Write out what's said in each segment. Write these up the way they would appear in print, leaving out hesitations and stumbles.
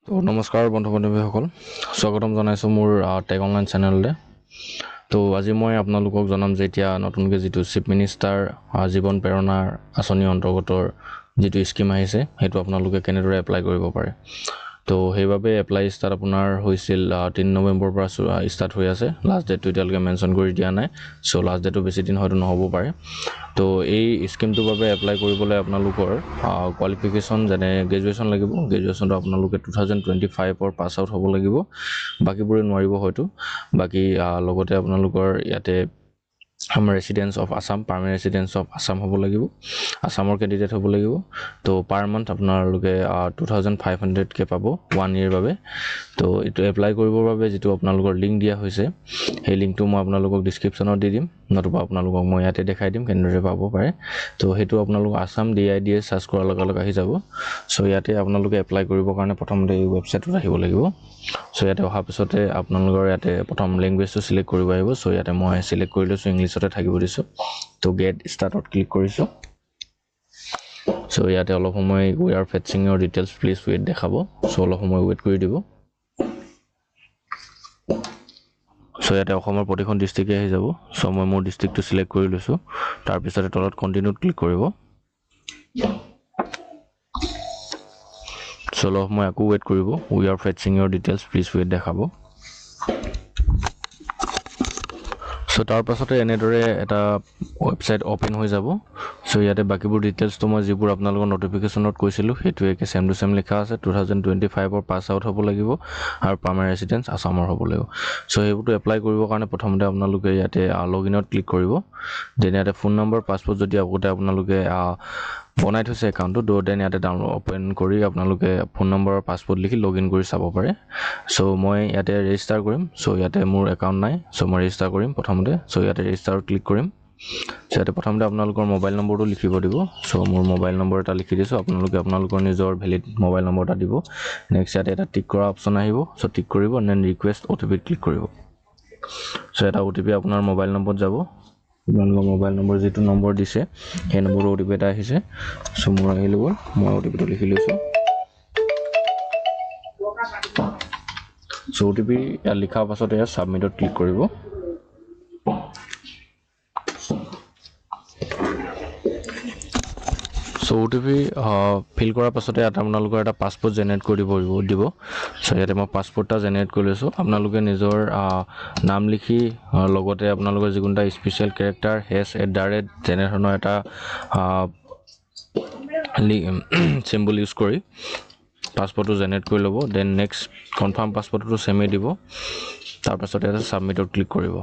তো নমস্কাৰ বন্ধু বান্ধৱীসকল, স্বাগতম জনাইছোঁ মোৰ টেক অনলাইন চেনেললৈ। তো আজি মই আপোনালোকক জনাম যে এতিয়া নতুনকৈ যিটো চিফ মিনিষ্টাৰ জীৱন প্ৰেৰণাৰ আঁচনিৰ অন্তৰ্গতৰ যিটো স্কিম আহিছে সেইটো আপোনালোকে কেনেদৰে এপ্লাই কৰিব পাৰে। তো সেইবাবে এপ্লাই ষ্টাৰ্ট আপোনাৰ হৈছিল 3 নৱেম্বৰৰ পৰা ষ্টাৰ্ট হৈ আছে। লাষ্ট ডেটটো এতিয়ালৈকে মেনশ্যন কৰি দিয়া নাই, চ' লাষ্ট ডেটটো বেছি দিন হয়তো নহ'ব পাৰে। তো এই স্কিমটোৰ বাবে এপ্লাই কৰিবলৈ আপোনালোকৰ কোৱালিফিকেশ্যন যেনে গ্ৰেজুৱেশ্যন লাগিব। গ্ৰেজুৱেশ্যনটো আপোনালোকে 2025 পাছ আউট হ'ব লাগিব, বাকীবোৰে নোৱাৰিব হয়তো। বাকী লগতে আপোনালোকৰ ইয়াতে residence of Assam, permanent residence of Assam হ'ব লাগিব, আছামৰ কেণ্ডিডেট হ'ব লাগিব। তো পাৰ মান্থ আপোনালোকে 2500কে পাব 1 year বাবে। তো এইটো এপ্লাই কৰিবৰ বাবে যিটো আপোনালোকৰ লিংক দিয়া হৈছে সেই লিংকটো মই আপোনালোকক ডিছক্ৰিপশ্যনত দি দিম, নতুবা আপোনালোকক মই ইয়াতে দেখাই দিম কেনেদৰে পাব পাৰে। তো সেইটো আপোনালোক আছাম DIDS চাৰ্চ কৰাৰ লগে লগে আহি যাব। চ' ইয়াতে আপোনালোকে এপ্লাই কৰিবৰ কাৰণে প্ৰথমতে এই ৱেবছাইটত আহিব লাগিব। চ' ইয়াতে অহাৰ পিছতে আপোনালোকৰ ইয়াতে প্ৰথম লেংগুৱেজটো চিলেক্ট কৰিব আহিব। চ' ইয়াতে মই চিলেক্ট কৰি লৈছোঁ, ইংলিছতে থাকিব দিছোঁ। তো গেট ষ্টাৰ্টত ক্লিক কৰিছোঁ। চ' ইয়াতে অলপ সময় we are fetching your details please wait দেখাব। চ' অলপ সময় ৱেইট কৰি দিব। চ' ইয়াতে অসমৰ প্ৰতিখন ডিষ্ট্ৰিক্টে আহি যাব। চ' মই মোৰ ডিষ্ট্ৰিক্টটো চিলেক্ট কৰি লৈছোঁ। তাৰপিছতে তলত কণ্টিনিউত ক্লিক কৰিব। চ' অলপ সময় আকৌ ৱেইট কৰিব। We are fetching your details please wait দেখাব। চ' তাৰ পাছতে এনেদৰে এটা ৱেবছাইট অ'পেন হৈ যাব। চ' ইয়াতে বাকীবোৰ ডিটেইলছটো মই যিবোৰ আপোনালোকৰ নটিফিকেশ্যনত কৈছিলোঁ সেইটোৱে ছেম টু ছেম লিখা আছে। 2025 পাছ আউট হ'ব লাগিব আৰু পাৰ্মানেণ্ট ৰেচিডেন্স আছামৰ হ'ব লাগিব। চ' সেইবোৰটো এপ্লাই কৰিবৰ কাৰণে প্ৰথমতে আপোনালোকে ইয়াতে লগইনত ক্লিক কৰিব। দেন ইয়াতে ফোন নম্বৰ, পাছপৰ্ট যদি আগতে আপোনালোকে বনাই থৈছে একাউণ্টটো, দেন ইয়াতে ডাউনলোড অ'পেন কৰি আপোনালোকে ফোন নম্বৰ আৰু পাছপৰ্ট লিখি লগ ইন কৰি চাব পাৰে। চ' মই ইয়াতে ৰেজিষ্টাৰ কৰিম। চ' ইয়াতে মোৰ একাউণ্ট নাই, চ' মই ৰেজিষ্টাৰ কৰিম প্ৰথমতে। চ' ইয়াতে ৰেজিষ্টাৰত ক্লিক কৰিম। চ' ইয়াতে প্ৰথমতে আপোনালোকৰ মোবাইল নম্বৰটো লিখিব দিব। চ' মোৰ মোবাইল নম্বৰ এটা লিখি দিছোঁ, আপোনালোকে আপোনালোকৰ নিজৰ ভেলিড মোবাইল নম্বৰ এটা দিব। নেক্সট ইয়াতে এটা টিক কৰা অপশ্যন আহিব। চ' টিক কৰিব, দেন ৰিকুৱেষ্ট OTP ক্লিক কৰিব। চ' এটা OTP আপোনাৰ মোবাইল নম্বৰত যাব। আপোনালোকৰ মোবাইল নম্বৰ যিটো নম্বৰ দিছে সেই নম্বৰৰ OTP এটা আহিছে। চ' মোৰ আহি গ'ল, মই OTPটো লিখি লৈছোঁ। চ' OTP ইয়াত লিখাৰ পাছতে ইয়াত ছাবমিটত ক্লিক কৰিব। চ' OTP ফিল কৰাৰ পাছতে ইয়াত আপোনালোকৰ এটা পাছপৰ্ট জেনেৰেট কৰিব দিব। চ' ইয়াতে মই পাছপৰ্ট এটা জেনেৰেট কৰি লৈছোঁ। আপোনালোকে নিজৰ নাম লিখি লগতে আপোনালোকৰ যিকোনো এটা স্পেচিয়েল কেৰেক্টাৰ তেনেধৰণৰ এটা চিম্বল ইউজ কৰি পাছপৰ্টটো জেনেৰেট কৰি ল'ব। দেন নেক্সট কনফাৰ্ম পাছপৰ্টটো ছেমেই দিব। তাৰপাছতে ইয়াতে ছাবমিটত ক্লিক কৰিব।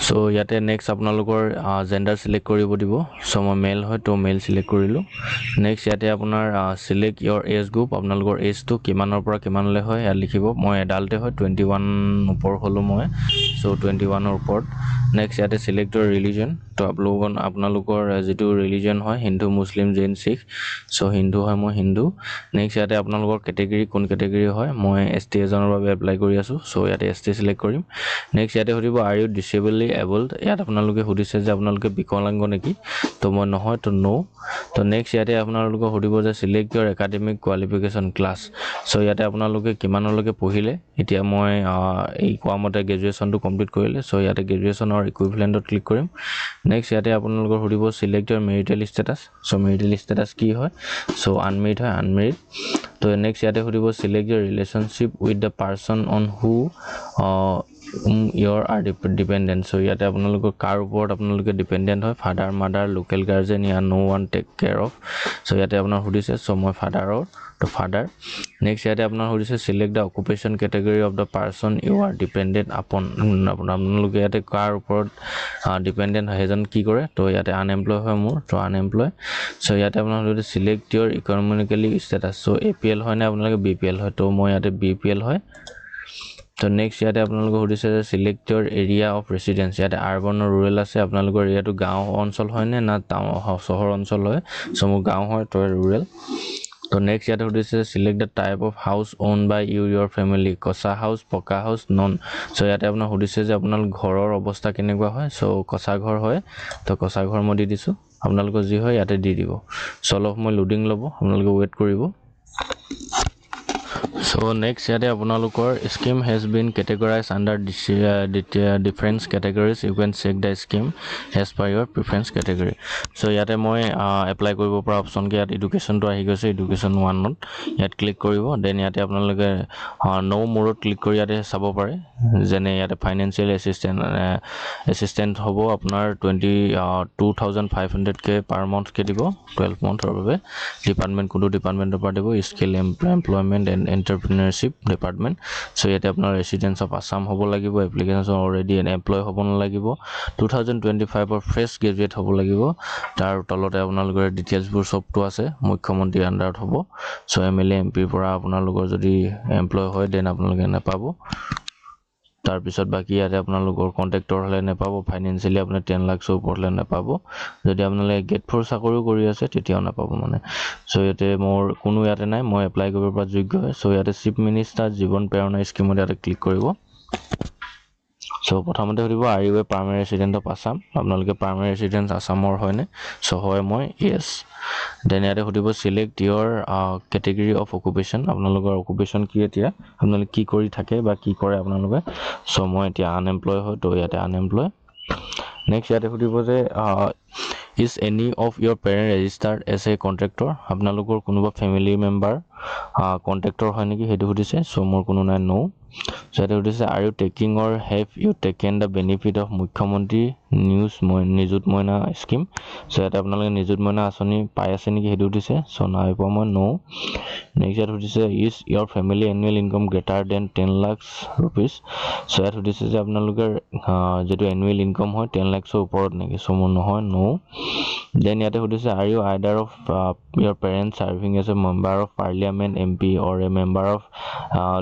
চ' ইয়াতে নেক্সট আপোনালোকৰ জেণ্ডাৰ চিলেক্ট কৰিব দিব। চ' মই মেল হয় তো মেল চিলেক্ট কৰিলোঁ। নেক্সট ইয়াতে আপোনাৰ চিলেক্ট ইয়ৰ এজ গ্ৰুপ, আপোনালোকৰ এজটো কিমানৰ পৰা কিমানলৈ হয় ইয়াত লিখিব। মই এডাল্টে হয়, 21 ওপৰ হ'লোঁ মই। চ' 21ৰ ওপৰত। নেক্সট ইয়াতে চিলেক্ট ইয়ৰ ৰিলিজন। তো আপোনালোকৰ যিটো ৰিলিজন হয়, হিন্দু, মুছলিম, জৈন, শিখ। চ' হিন্দু হয়, মই হিন্দু। নেক্সট ইয়াতে আপোনালোকৰ কেটেগৰী কোন কেটেগৰী হয়, মই ST এজনৰ বাবে এপ্লাই কৰি আছোঁ। চ' ইয়াতে ST চিলেক্ট কৰিম। নেক্সট ইয়াতে সুধিব আৰ ইউ ডিচেবলি এবল্ড। ইয়াত আপোনালোকে সুধিছে যে আপোনালোকে বিকলাংগ নেকি, তো মই নহয়, তো ন'। তো নেক্সট ইয়াতে আপোনালোকক সুধিব যে চিলেক্ট ইয়ৰ একাডেমিক কোৱালিফিকেশ্যন ক্লাছ। চ' ইয়াতে আপোনালোকে কিমানলৈকে পঢ়িলে। এতিয়া মই এই কোৱা মতে গ্ৰেজুৱেশ্যনটো কমপ্লিট কৰিলে। চ' ইয়াতে গ্ৰেজুৱেশ্যনৰ ইকুইভেলেণ্টত ক্লিক কৰিম। নেক্সট ইয়াতে আপোনালোকৰ সুধিব select your marital status. So' marital status কি হয়, চ' আনমেৰিড হয়, আনমেৰিড। তো নেক্সট ইয়াতে সুধিব select your relationship with the person on who your are dependent. So' ইয়াতে আপোনালোকৰ কাৰ ওপৰত আপোনালোকে ডিপেণ্ডেণ্ট হয়, father, mother, local guardian, or no' one take care of. So' ইয়াতে আপোনাৰ সুধিছে, চ' মই ফাদাৰৰ, তো ফাদাৰ। নেক্সট ইয়াতে আপোনাৰ সুধিছে select the occupation category of the person you are dependent upon. আপোনালোকে ইয়াতে কাৰ ওপৰত ডিপেণ্ডেণ্ট হয়, সেইজন কি কৰে, তো ইয়াতে আনএমপ্লয় হয় মোৰ, তো আনএমপ্লয়। চ' ইয়াতে আপোনালোকে চিলেক্ট ইয়ৰ ইকনমিকেলি ষ্টেটাছ। চ' APL হয় নে আপোনালোকে BPL হয়, তো মই ইয়াতে BPL হয়। তো নেক্সট ইয়াতে আপোনালোকে সুধিছে যে select your area of residence. ইয়াতে আৰ্বান আৰু ৰুৰেল আছে, আপোনালোকৰ এৰিয়াটো গাঁও অঞ্চল হয়নে না চহৰ অঞ্চল হয়। চ' মোৰ গাঁও হয়, তো ৰুৰেল। তো নেক্সট ইয়াতে সুধিছে select the type of house owned by your family, kutcha house, pucca house, none. So' ইয়াতে আপোনাৰ সুধিছে যে আপোনালোক ঘৰৰ অৱস্থা কেনেকুৱা হয়। চ' কচা ঘৰ হয়, তো কচা ঘৰ মই দি দিছোঁ। আপোনালোকৰ যি হয় ইয়াতে দি দিব। চ' অলপ সময় লোডিং ল'ব, আপোনালোকে ৱেইট কৰিব। So next ইয়াতে আপোনালোকৰ scheme has been categorized under different categories. You can check the scheme as per your preference category. So ইয়াতে মই apply কৰিব পৰা option কে ইয়াত education to আহি গৈছে education 1 ত ইয়াত ক্লিক কৰিব দেন ইয়াতে আপোনালোকে no more ক্লিক কৰি ইয়াতে চাব পাৰে যেনে ইয়াতে financial assistant হ'ব আপোনাৰ 22500 কে per month কে দিব 12 month ৰ বাবে ডিপাৰ্টমেন্ট কোনটো ডিপাৰ্টমেন্টৰ পৰা দিব skill employment and entrepreneurship department so ইয়াতে আপোনাৰ ৰেসিডেন্স অফ আসাম হ'ব লাগিব এপ্লিকেশন অলৰেডি এন এমপ্লয় হ'ব নালাগিব 2025 ৰ ফ্ৰেছ গ্ৰেজুৱেট হ'ব লাগিব তাৰ তলতে আপোনালোকৰ ডিটেইলছ বোৰ সবটো আছে মুখ্যমন্ত্ৰী আন্ডাৰত হ'ব সো এমএলএ এমপি পৰা আপোনালোকৰ যদি এমপ্লয় হয় দেন আপোনালোকে নাপাব তাৰ পিছত বাকি ইয়াতে আপোনালোকৰ কন্ট্ৰাক্টৰ হলে নাপাব ফাইনান্সিয়ালি আপুনি 10 লাখ ওপৰলে নাপাব যদি আপোনালোকে গেট ফৰ চাকৰি কৰি আছে তেতিয়াও নাপাব মানে সো ইয়াতে মোৰ কোনো ইয়াতে নাই মই এপ্লাই কৰিব পৰা যোগ্য হয় সো ইয়াতে চিফ মিনিষ্টাৰ জীৱন প্ৰেৰণা স্কিমত ইয়াতে ক্লিক কৰিব সো প্ৰথমতে হৰিব are you a primary resident of Assam আপোনালোকে প্ৰাইমাৰী ৰেসিডেন্ট আসামৰ হয়নে সো হয় মই ইয়েস দেন ইয়াতে হৰিব সিলেক্ট ইয়োৰ ক্যাটেগৰি অফ অকুপেশন আপোনালোকৰ অকুপেশন কি এতিয়া আপোনালোকে কি কৰি থাকে বা কি কৰে আপোনালোকে সো মই এতিয়া আনএমপ্লয় হয় তো ইয়াতে আনএমপ্লয় নেক্সট ইয়াতে হৰিব যে is any of your parent registered as a contractor আপোনালোকৰ কোনোবা ফ্যামিলি মেম্বাৰ contractor হয় নেকি হেতু হদিছে সো মোৰ কোনো নাই নো সো এটা হদিছে are you taking or have you taken the benefit of মুখ্যমন্ত্ৰী নিযুত মইনা স্কিম সো এটা আপোনালোকে নিযুত মইনা আঁচনি পাই আছে নেকি হেতু হদিছে সো নাই পোৱা মই নো নেক্সট ইয়াত হদিছে is your family annual income greater than 10 lakhs rupees so ইয়াত হদিছে যে আপোনালোকৰ যেটো annual income হয় 10 lakhs ওপৰত নেকি সো মোৰ নহয় নো then ইয়াতে হদিছে are you either of your parents serving as a member of parliament MP or a member of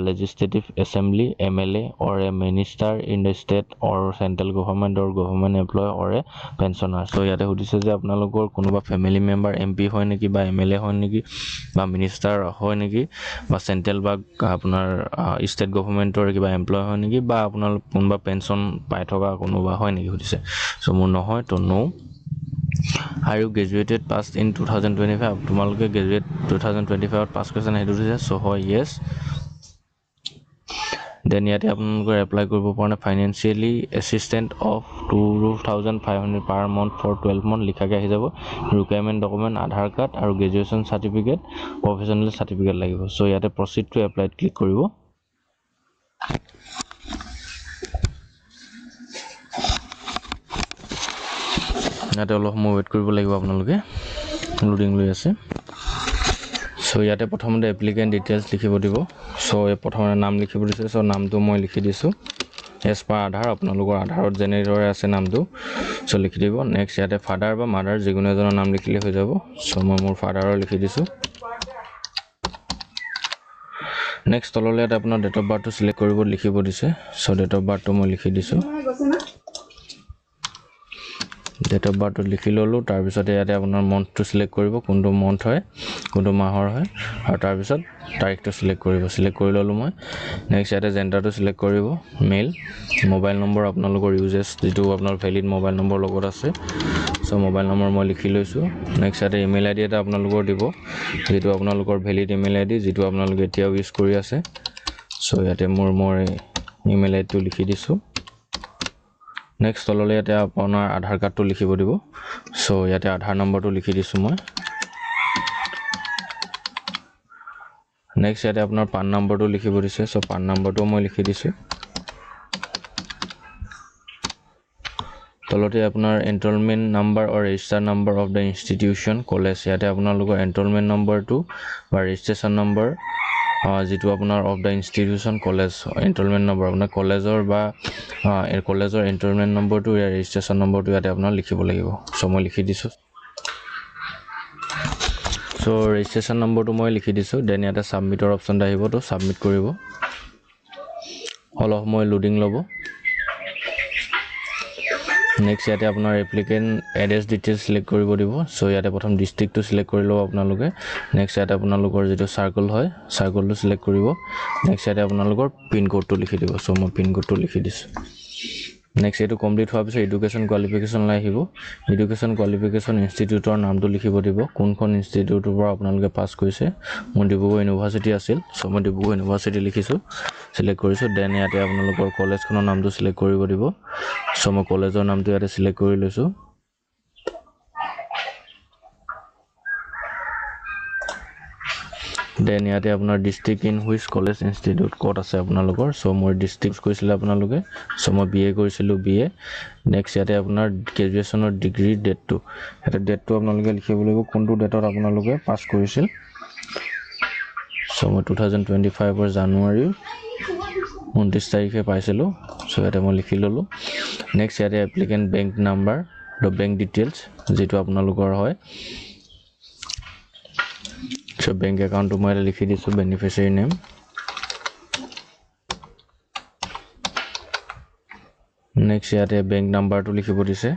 legislative assembly MLA or a minister in the state or central government or government employee or a pensioner so ইয়াতে হদিছে যে আপোনালোকৰ কোনোবা family member MP হয় নেকি বা MLA হয় নেকি বা মিনিষ্টাৰ হয় নেকি বা সেন্ট্ৰেল বা আপোনাৰ ষ্টেট গভৰ্ণমেন্টৰ কিবা এমপ্লয় হয় নেকি বা আপোনাৰ কোনোবা পেনশন পাই থকা কোনোবা হয় নেকি হদিছে সো মোৰ নহয় তো নো Are you graduated passed in 2025 তোমালোকে গ্ৰেজুৱেট 2025 ত পাস কৰিছানে হেতু দিছে সো হয় yes দেন ইয়াতে আপোনালোকৰ এপ্লাই কৰিব পৰা financially assistant of 2500 per month for 12 month লিখাকে আহি যাব ৰিকুৱাৰমেন্ট ডকুমেন্ট আধাৰ কাৰ্ড আৰু গ্ৰেজুৱেচন সাৰ্টিফিকেট প্ৰফেশনাল সাৰ্টিফিকেট লাগিব সো ইয়াতে প্ৰসিড টু এপ্লাই ক্লিক কৰিব ইয়াতে অলপ সময় ওয়েট কৰিব লাগিব আপোনালোকে লোডিং লৈ আছে সো ইয়াতে প্ৰথমতে এপ্লিকেন্ট ডিটেইলছ লিখিব দিব সো এই প্ৰথমতে নাম লিখিব দিছে সো নামটো মই লিখি দিছো এস পাৰ আধাৰ আপোনালোকৰ আধাৰত জেনেৰেটৰ আছে নামটো সো লিখি দিব নেক্সট ইয়াতে ফাদাৰ বা মাদাৰ যিকোনো এজনৰ নাম লিখিলে হৈ যাব সো মই মোৰ ফাদাৰৰ লিখি দিছো নেক্সট তললে ইয়াতে আপোনাৰ ডেট অফ বাৰ্থটো সিলেক্ট কৰিব লিখিব দিছে সো ডেট অফ বাৰ্থটো মই লিখি দিছো ডেট অফ বাৰ্থ লিখি ললো তাৰ পিছত ইয়াতে আপোনাৰ মন্থটো সিলেক্ট কৰিব কোনটো মন্থ হয় কোনটো মাহৰ হয় আৰু তাৰ পিছত তাৰিখটো সিলেক্ট কৰি ললো মই নেক্সট ইয়াতে জেন্ডাৰটো সিলেক্ট কৰিব মেল মোবাইল নম্বৰ আপোনালোকৰ ইউজেছ যেটো আপোনাৰ ভ্যালিড মোবাইল নম্বৰ লগত আছে সো মোবাইল নম্বৰ মই লিখি লৈছো নেক্সট ইয়াতে ইমেইল আইডি এটা আপোনালোকৰ দিব যেটো আপোনালোকৰ ভ্যালিড ইমেইল আইডি যেটো আপোনালোকে এতিয়া ইউজ কৰি আছে সো ইয়াতে মোৰ ইমেইল আইডিটো লিখি দিছো নেক্সট তললে ইয়াতে আপোনাৰ আধাৰ কাৰ্ডটো লিখিব দিব সো ইয়াতে আধাৰ নম্বৰটো লিখি দিছো মই নেক্সট ইয়াতে আপোনাৰ পান নম্বৰটো লিখিব দিছে সো পান নম্বৰটো মই লিখি দিছো তলতে আপোনাৰ enrollment number or register number of the institution college ইয়াতে আপোনালোকৰ এনৰলমেন্ট নম্বৰটো বা ৰেজিষ্ট্ৰেচন নম্বৰ যেটো আপোনাৰ of the institution college enrollment number আপোনাৰ কলেজৰ বা কলেজৰ এনৰলমেন্ট নম্বৰটো या ৰেজিষ্ট্ৰেচন নম্বৰটো ইয়াতে আপোনাৰ লিখিব লাগিব সো মই লিখি দিছো সো ৰেজিষ্ট্ৰেচন নম্বৰটো মই লিখি দিছো দেন ইয়াতে সাবমিটৰ অপচন আহিব তো সাবমিট কৰিব অলপ মই লোডিং লব নেক্সট ইয়াতে আপোনাৰ এপ্লিকেন্ট এড্ৰেছ ডিটেইলছ সিলেক্ট কৰিব দিব সো ইয়াতে প্ৰথম ডিস্ট্ৰিক্টটো সিলেক্ট কৰি লব আপোনালোকে নেক্সট ইয়াতে আপোনালোকৰ যেটো সাৰ্কেল হয় সাৰ্কেলটো সিলেক্ট কৰিব নেক্সট ইয়াতে আপোনালোকৰ পিন কোডটো লিখি দিব সো মই পিন কোডটো লিখি দিছো নেক্সট এইটো কমপ্লিট হোৱাৰ পিছত এডুকেশ্যন কোৱালিফিকেশ্যনলৈ আহিব এডুকেশ্যন কোৱালিফিকেশ্যন ইনষ্টিটিউটৰ নামটো লিখিব দিব কোনখন ইনষ্টিটিউটৰ পৰা আপোনালোকে পাছ কৰিছে মোৰ ডিব্ৰুগড় ইউনিভাৰ্চিটি আছিল চ' মই ডিব্ৰুগড় ইউনিভাৰ্চিটি লিখিছোঁ চিলেক্ট কৰিছোঁ দেন ইয়াতে আপোনালোকৰ কলেজখনৰ নামটো চিলেক্ট কৰিব দিব চ' মই কলেজৰ নামটো ইয়াতে চিলেক্ট কৰি লৈছোঁ দেন ইয়াতে আপোনাৰ district in which college institute ক'ত আছে আপোনালোকৰ চ' মোৰ ডিষ্ট্ৰিক্ট কৈছিলে আপোনালোকে চ' মই BA কৰিছিলোঁ BA নেক্সট ইয়াতে আপোনাৰ গ্ৰেজুৱেশ্যনৰ ডিগ্ৰী ডেটটো ইয়াতে ডেটটো আপোনালোকে লিখিব লাগিব কোনটো ডেটত আপোনালোকে পাছ কৰিছিল চ' মই 2025 জানুৱাৰী 29 তাৰিখে পাইছিলোঁ চ' ইয়াতে মই লিখি ল'লোঁ নেক্সট ইয়াতে applicant bank number bank details যিটো আপোনালোকৰ হয় চ' বেংক একাউণ্টটো মই ইয়াতে লিখি দিছোঁ বেনিফিচিয়াৰী নেম নেক্সট ইয়াতে বেংক নাম্বাৰটো লিখিব দিছে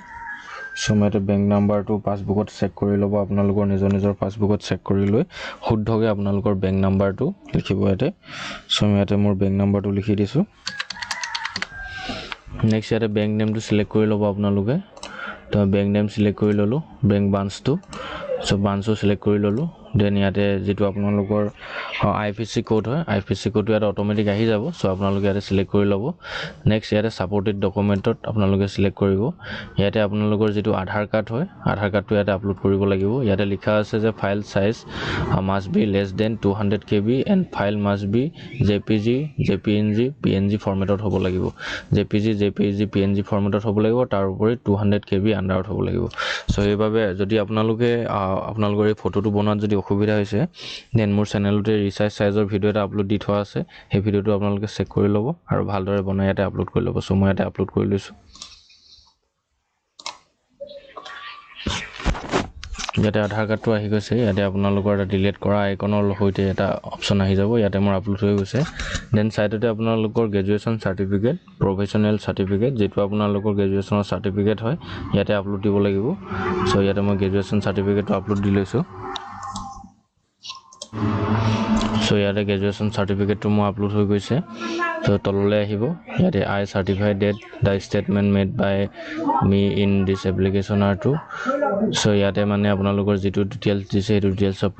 চ' মই ইয়াতে বেংক নাম্বাৰটো পাছবুকত চেক কৰি ল'ব আপোনালোকৰ নিজৰ পাছবুকত চেক কৰি লৈ শুদ্ধকৈ আপোনালোকৰ বেংক নাম্বাৰটো লিখিব ইয়াতে চ' মই ইয়াতে মোৰ বেংক নাম্বাৰটো লিখি দিছোঁ নেক্সট ইয়াতে বেংক নেমটো চিলেক্ট কৰি ল'ব আপোনালোকে তো বেংক নেম চিলেক্ট কৰি ল'লোঁ বেংক ব্ৰাঞ্চটো চ' ব্ৰাঞ্চটো চিলেক্ট কৰি ল'লোঁ দেন ইয়াতে যিটো আপোনালোকৰ IFSC কোড হয় IFSC কোডটো ইয়াতে অট'মেটিক আহি যাব চ' আপোনালোকে ইয়াতে চিলেক্ট কৰি ল'ব নেক্সট ইয়াতে ছাপৰ্টেড ডকুমেণ্টত আপোনালোকে চিলেক্ট কৰিব ইয়াতে আপোনালোকৰ যিটো আধাৰ কাৰ্ড হয় আধাৰ কাৰ্ডটো ইয়াতে আপলোড কৰিব লাগিব ইয়াতে লিখা আছে যে file size must be less than 200 KB and file must be JPG JPNG PNG ফৰ্মেটত হ'ব লাগিব JPG JPG PNG ফৰ্মেটত হ'ব লাগিব তাৰ উপৰি 200 KB আণ্ডাৰত হ'ব লাগিব চ' সেইবাবে যদি আপোনালোকে আপোনালোকৰ এই ফটোটো বনোৱাত যদি অসুবিধা হৈছে দেন মোৰ চেনেলতে ৰিচাৰ্জ সাইজৰ ভিডিও এটা আপলোড দি থোৱা আছে সেই ভিডিওটো আপোনালোকে চেক কৰি ল'ব আৰু ভালদৰে বনাই ইয়াতে আপলোড কৰি ল'ব চ' মই ইয়াতে আপলোড কৰি লৈছোঁ ইয়াতে আধাৰ কাৰ্ডটো আহি গৈছে ইয়াতে আপোনালোকৰ এটা ডিলিট কৰা আইকনৰ সৈতে এটা অপশ্যন আহি যাব ইয়াতে মোৰ আপলোড হৈ গৈছে দেন সাইডতে আপোনালোকৰ গ্ৰেজুৱেশ্যন চাৰ্টিফিকেট প্ৰফেশ্যনেল চাৰ্টিফিকেট যেটো আপোনালোকৰ গ্ৰেজুৱেশ্যনৰ চাৰ্টিফিকেট হয় ইয়াতে আপলোড দিব লাগিব চ' ইয়াতে মই গ্ৰেজুৱেশ্যন চাৰ্টিফিকেটটো আপলোড দি লৈছোঁ চ' ইয়াতে গ্ৰেজুৱেশ্যন চাৰ্টিফিকেটটো মোৰ আপলোড হৈ গৈছে চ' তললৈ আহিব ইয়াতে I certify that the statement made by me in this application are true চ' ইয়াতে মানে আপোনালোকৰ যিটো ডিটেইলছ দিছে সেইটো ডিটেইলছৰ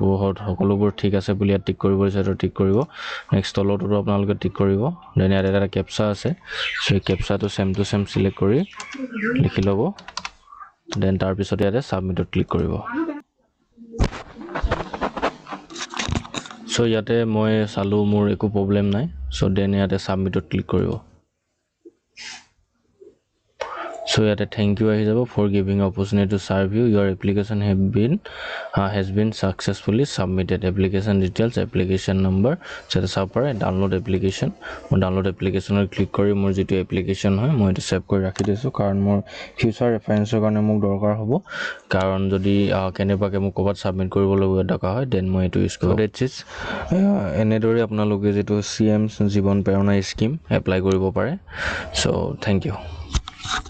সকলোবোৰ ঠিক আছে বুলি ইয়াত টিক কৰিব দিছে সেইটো টিক কৰিব নেক্সট তলতো আপোনালোকে টিক কৰিব দেন ইয়াতে এটা কেপচা আছে চ' এই কেপচাটো ছেম টু ছেম চিলেক্ট কৰি লিখি ল'ব দেন তাৰপিছত ইয়াতে ছাবমিটত ক্লিক কৰিব চ' ইয়াতে মই চালোঁ মোৰ একো প্ৰব্লেম নাই চ' দেন ইয়াতে ছাবমিটত ক্লিক কৰিব চ' ইয়াতে থেংক ইউ আহি যাব for giving opportunity to serve you your application has been successfully submitted application details application number যাতে চাব পাৰে ডাউনলোড এপ্লিকেশ্যন মই ডাউনলোড এপ্লিকেশ্যনত ক্লিক কৰি মোৰ যিটো এপ্লিকেশ্যন হয় মই এইটো ছেভ কৰি ৰাখি দিছোঁ কাৰণ মোৰ ফিউচাৰ ৰেফাৰেঞ্চৰ কাৰণে মোক দৰকাৰ হ'ব কাৰণ যদি কেনেবাকৈ মোক ক'ৰবাত ছাবমিট কৰিবলগীয়া দৰকাৰ হয় দেন মই এইটো ইউজ কৰোঁ ডেটছ ইজ এনেদৰে আপোনালোকে যিটো CM জীৱন প্ৰেৰণা স্কিম এপ্লাই কৰিব পাৰে চ' থেংক ইউ